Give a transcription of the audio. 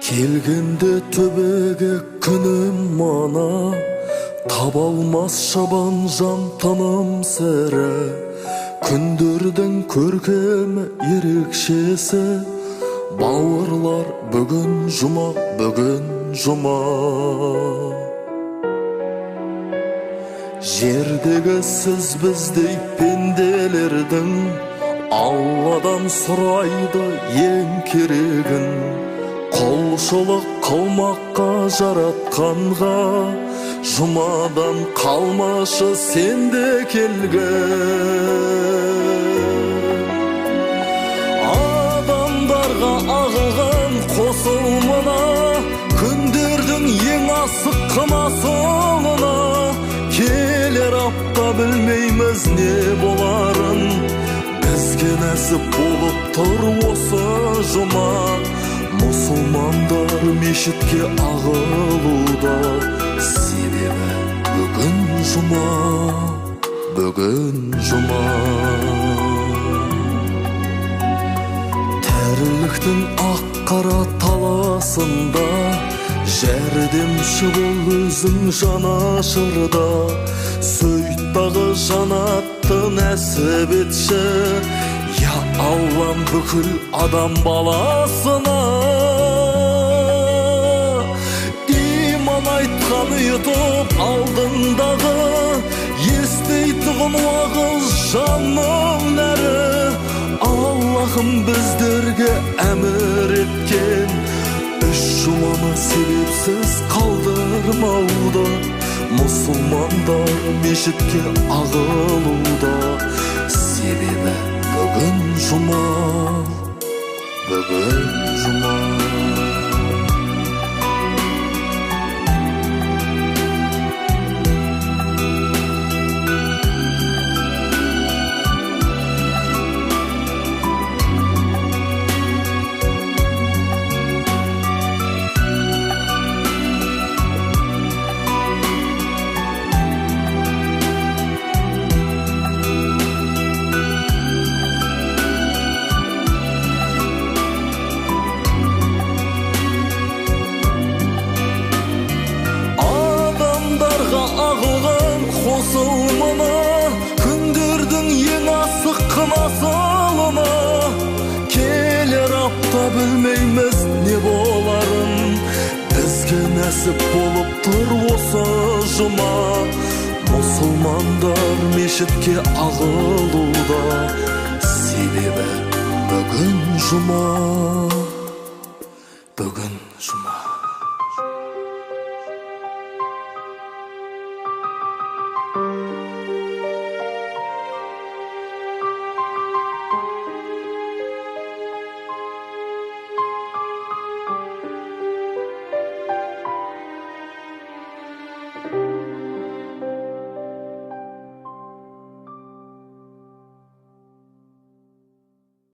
Келгенде төбеге күнім мана, таба алмас шабан жан тыным сірі. Күндердің көркемі ерекшесі, бауырлар бүгін жұма, бүгін жұма. Жердегі сіз біздей пенделердің Алладан сұрайды ең керегін. Құлшылық қылмаққа жаратқанға, жұмадан қалмашы сенде келген. Адамдарға ағылған қосылмына, күндердің ең асыққын асылына. Келер апта білмейміз не боларын, бізге нәсіп болып тұр осы жұма. Мұсылмандар мешітке ағылуда, себебі бүгін жұма, бүгін жұма. Тәрліктің ақ-қара таласында, жәрдемші бол өзің жанашырда. Сөйттағы жанатты нәсіп етші, я Аллам бүкіл адам баласына. Иман айтқан ұйытып алдындағы, естейтұғын уағыз жанның нәрі. Аллахым біздерге әмір еткен, үш жұманы себепсіз қалдырмауда. Мұсылмандар мешітке ағылуда, себебі бүгін жұма, бүгін жұма. Ағылған қосылмына, күндердің ең асыққын асылына. Келер апта білмейміз не боларын, бізге нәсіп болып тұр осы жұма. Мұсылмандар мешітке ағылуда, себебі бүгін жұма, бүгін жұма.